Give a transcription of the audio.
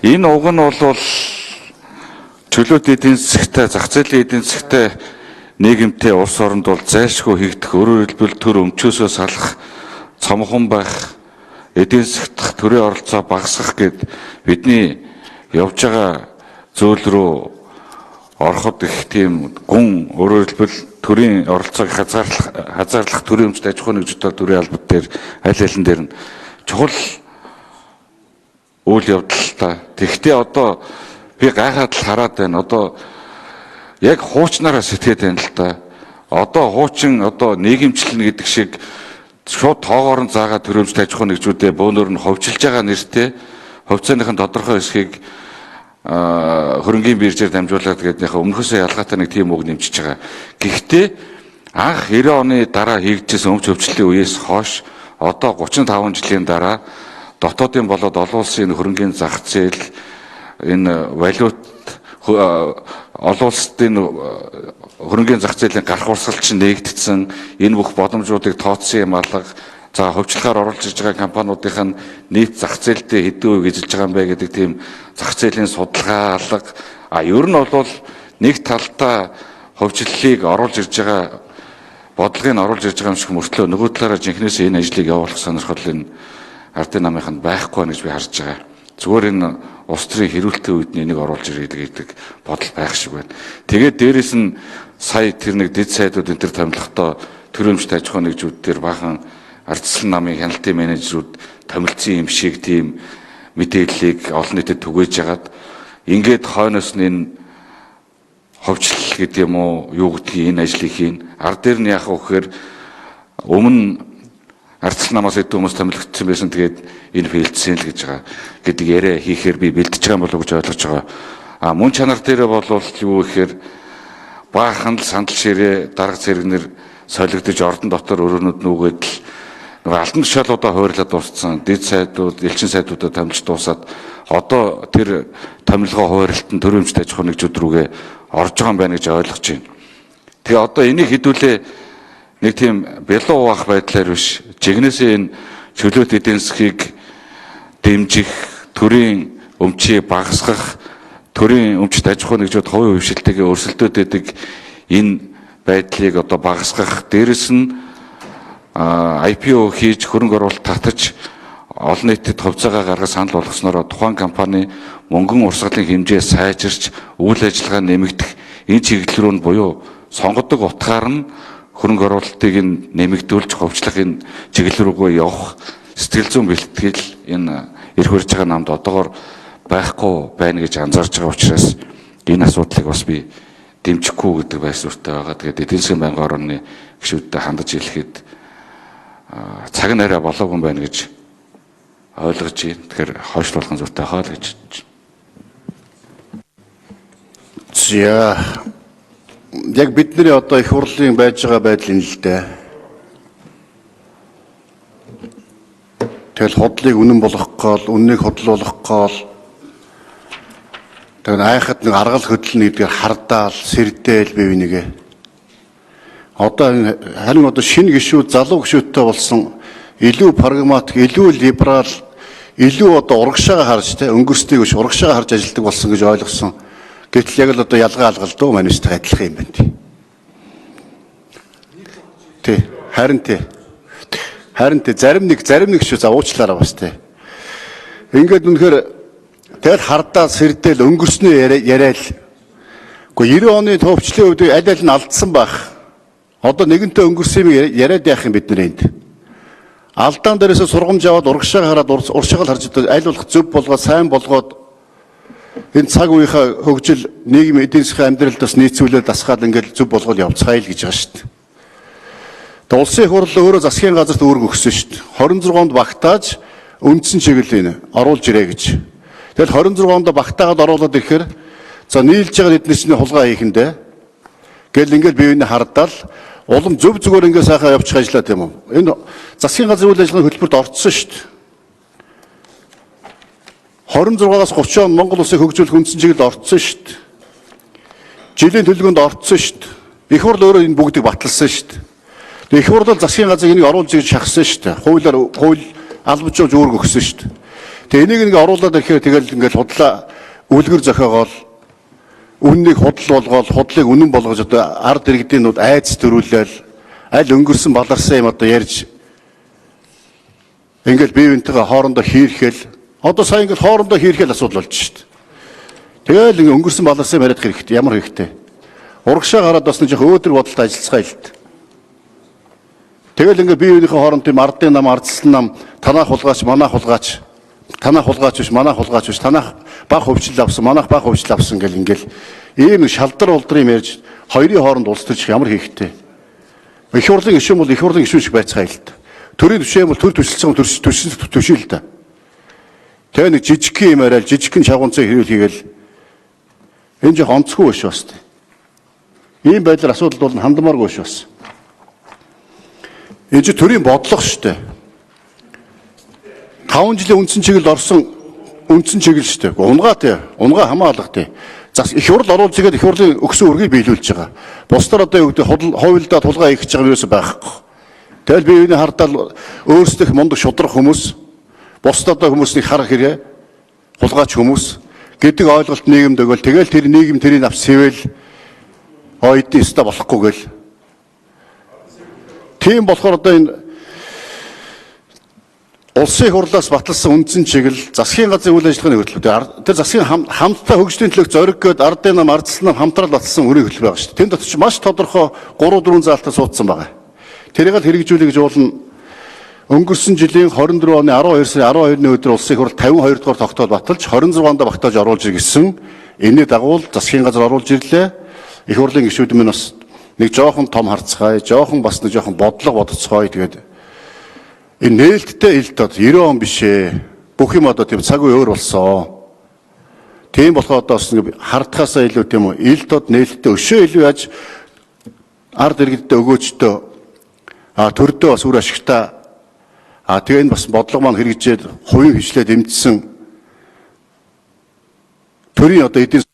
Энэ уг нь бол чөлөөт эдийн засагтай, зах зээлийн эдийн засагтай нийгэмтэй улс оронд бол зайлшгүй хийгдэх, өөрөөр хэлбэл төр өмчөөсөө салах, цомхон байх, эдийн засагт төрийн оролцоо багасгах гэд бидний явж байгаа зүйл рүү ороход их тийм гүн, өөрөөр хэлбэл төрийн оролцоог хязгаарлах төрийн өмчт аж ахуйн нэгжтэй төрийн албад дээр аль алин дээр нь чухал үйл явдалтай. Тэгэхдээ одоо би гайхаад л хараад байна. Одоо яг хуучнаараа сэтгэхэд байна л да. Одоо хуучин нийгэмчлэн гэдэг шиг шууд тоогоор нь заагаад төрөмжт аж ахуйн нэгжүүдээ бөөнөр нь ховчилж байгаа нэртэй хувьцааныхын тодорхой хэсгийг хөрөнгийн биржээр дамжуулаад гэднийхээ өмнөхөөсөө ялгаатай нэг тийм үг нэмчихэж байгаа. Гэхдээ анх 90 оны дараа хийгдсэн өмч өвчлөлийн үеэс хойш одоо 35 жилийн дараа дотоодын болоод олон улсын хөрөнгийн зах зээл, энэ валют олон улсын хөрөнгийн зах зээлийн гарах урсгалч нээгдсэн, энэ бүх боломжуудыг тооцсон юм алга, за хөвчлөхөөр оруулж ирж байгаа компаниудын нийт зах зээлдээ хэдэн үе эзэлж байгаа юм бэ гэдэг тийм зах зээлийн судалгаа алга. Ер нь бол нэг талдаа хөвчлөлийг оруулж ирж байгаа бодлогыг оруулж ирж байгаа юм шиг мөртлөө нөгөө талаараа жинхнээсээ энэ ажлыг явуулах сонирхол энэ ардын намынханд байхгүй байна гэж би харж байгаа. Зүгээр энэ улс төрийн хэрүүлтэй үед энийг оруулж ирээд гэдэг бодол байх шиг байна. Тэгээд дээрэс нь сая тэр нэг дэд сайдууд энэ төр томилохдоо төрөмжт аж ахуйн нэгжүүд дээр баахан ардчилсан намын хяналтын менежерүүд томилцсон юм шиг тийм мэдээллийг олон нийтэд түгээж ягаад ингээд хойноос нь энэ ховчлол гэдэг юм уу юу гэдгийг энэ ажлыг хийн. Ард дээр нь яах вэ гэхээр өмнө ардчилсан намаас эд хүмүүс томилогдсон байсан, тэгээд энэ фейлдсэн л гэж байгаа гэдэг яриа хийхээр би бэлдэж байгаа болов уу гэж ойлгож байгаа. Мөн чанар дээр бол юу гэхээр баахан л сандал ширээ дарга зэрэгнэр солигдож ордон дотор өрөөнүүд нүгээд л алтан тушаалуудаа хойрлоод дууссан, дэд сайдууд, элчин сайдуудаа томилж дуусаад одоо тэр томилгоо хойролтон төрөмжт аж ахуйн нэгжүүд рүүгээ орж байгаа юм байна гэж ойлгож байна. Тэгээ одоо энийг хэдүүлээ нэг тийм бэлуу бах байдлаар биш, жигнэсээ энэ чөлөөт эдийн засгийг дэмжих, төрийн өмчийг багасгах, төрийн өмчт аж ахуйн нэгжүүд хувийн хөвшилтэйгээ өрсөлдөд байдаг энэ байдлыг одоо багасгах, дээрэс нь IPO хийж хөрөнгө оруулалт татаж олон нийтэд хувьцаагаа гаргаж санал болгосноор тухайн компани мөнгөн урсгалын хэмжээ сайжирч үйл ажиллагаа нэмэгдэх энэ чиглэл рүү нь буюу сонгодог утгаар нь хөрөнгө оруулалтыг нэмэгдүүлж хөгжлөх энэ чиглэл рүүгээ явах сэтгэл зүйн бэлтгэл энэ ирэх хүрж байгаа намд одоогоор байхгүй байна гэж анзаарч байгаа учраас энэ асуудлыг бас би дэмжихгүй гэдэг байсуртай байгаа. Тэгээд эдийн засгийн байнгын орны гишүүдтэй хандаж хэлэхэд цаг нь арай болоогүй юм байна гэж ойлгож байна. Тэгэхээр хойшлуулах зүйтэй хаа л гэж. За яг бидний одоо их хурлын байж байгаа байдал энэ л дээ. Тэгэл хотлыг үнэн болгох гол, үннийг хотлуулах гол. Тэгээд айхад нэг аргал хөдлөн гэдгээр хардаал, сэрдээл бив нэгэ. Одоо харин одоо шинэ гишүүд, залуу гишүүдтэй болсон илүү прагматик, илүү либерал, илүү одоо урагшаага харж тэ өнгөрсдгийг биш урагшаага харж ажилладаг болсон гэж ойлгосон. Гэтэл яг л одоо ялгаа алгалдуу манайстай адилхан юм байна. Тий. Харин тий зарим нэг шүү уучлаарай бас тий. Ингээд үнэхээр тэгэл хардаа сэрдээл өнгөрснөө яриад. Гэхдээ 90 оны төвчлөлийн үед аль аль нь алдсан байх. Одоо нэгэнтээ өнгөрсөн юм яриад яах юм бид нэр энд. Алдаан дээрээс сургамж аваад урагшаага хараад уршаал харж аль болох зөв болгоод сайн болгоод энэ цаг үеийнхээ хөгжил нийгмийн эдийн засгийн амьдралдаас нийцүүлээд дасгаад ингээд зөв болгоод явцгаая л гэж байгаа шүү дээ. Тэгээ улсын их хурл өөрөө засгийн газарт үүрэг өгсөн шүү дээ. 26-нд багтааж үндсэн чиглэл оруулж ирээ гэж. Тэгэл 26-нд багтаагаад оруулаад ирэхээр за нийлж байгаа эдний чинь хулгай хийхэндээ гэл ингээд биений хардаал улам зөв зүгээр ингээд сайхан явчих ажиллаа тийм үү. Энэ засгийн газрын үйл ажиллагааны хөтөлбөрт орцсон шүү дээ. 26-аас 30 он Монгол улсыг хөгжүүлэх үндсэн чиглэлд орцсон шүү дээ. Жилийн төлөвлөгөөнд орцсон шүү дээ. Их хурл өөрөө энэ бүгдийг баталсан шүү дээ. Тэгээ их хурлын засгийн газрыг энийг оруулж ирж шахсан шүү дээ. Хууль албажуулж үүрэг өгсөн шүү дээ. Тэгээ энийг ингээ оруулаад ирэхээр тэгэл ингээл худлаа үлгэр зохиогоол үннийг худал болгоол худлыг үнэн болгож одоо ард иргэдийнүүд айц төрүүлээл аль өнгөрсөн баларсан юм одоо ярьж ингээл бие биентэйгээ хоорондоо хийрхэл одоо сайн ингээл хоорондоо хийрхэл асуудал болж шít. Тэгэл ингээ өнгөрсөн баларсан яриад хэрэгтэй ямар хэрэгтэй. Урагшаа гараад бас нэг жоох өөдрөг бодолтой ажиллацгаа хэлт. Тэгэл ингээ бие биенийхээ хооронд тийм ардын нам ардсан нам танах хулгаач манах хулгаач танах хулгаач биш манах хулгаач биш танах баг хөвчлөл авсан манах баг хөвчлөл авсан гэл ингээл ийм нэг шалдар улдрын юм ярьж хоёрын хооронд улс төрчих ямар хийхтэй. Их хурлын гишүүн бол их хурлын гишүүн шиг байцгаа хэлт. Төрийн түвшин бол төр төсөлсөн төшил л да. Тэгээ нэг жижигхэн юм яриад жижигхэн шагуунцаа хэрүүл хийгээл энэ жоох онцгүй биш бас. Ийм байдлаар асуудал бол хандмааргүй биш бас. Энэ ч төрийн бодлого шүү дээ. 5 жилийн үндсэн чиглэлд орсон үндсэн чиглэл шүү дээ. Унгаа тий. Унгаа хамгаалах тий. Их хурл оруулж игээд их хурлын өгсөн үргийг биелүүлж байгаа. Бусдаар одоо юу гэдэг хуулиудаа тулгаа ихэж байгаа юусэн байхгүй. Тэгэл бие биений хардаал өөрсдөх мундаг шудрах хүмүүс бусдад хүмүүсийн хар хэрэг хулгаач хүмүүс гэдэг ойлголт нийгэмд өгөөл тэгэл тэр нийгэм тэрийг авч сэвэл ойдын өстө болохгүй гэл. Тийм болохоор одоо энэ улсын хурлаас баталсан үндсэн чиглэл засгийн газрын үйл ажиллагааны хөтөлбөр. Тэр засгийн хамтдаа хөгжлийн төлөөх зориг гээд ардын нам ардсан нам хамтрал баталсан өрийн хөтөлбөр байгаа шүү дээ. Тэнд дотор ч маш тодорхой 3-4 заалтаа суудсан байгаа. Тэрийг л хэрэгжүүлэх гэж уулна. Өнгөрсөн жилийн 24 оны 12 сарын 12-ны өдөр улсын хурл 52 дугаар тогтоол баталж 26-нд багтааж оруулж ирсэн. Энэний дагуу засгийн газар оруулж ирлээ. Их хурлын гишүүд минь бас нэг жоохон том харцгаая, жоохон бас нэг жоохон бодлого бодоцгоё тэгээд энэ нээлттэй илт одоо 90 он биш ээ. Бүх юм одоо тийм цаг үе өөр болсон. Тийм болохоор одоо бас нэг хардхаасаа илүү тийм үү илтод нээлттэй өшөө илүү яаж ард иргэдтэй өгөөжтөө төрдөө бас үр ашигтай тэгээ энэ бас бодлого маань хэрэгжээд хувийн хвшлээ дэмжсэн төрийн одоо эдийн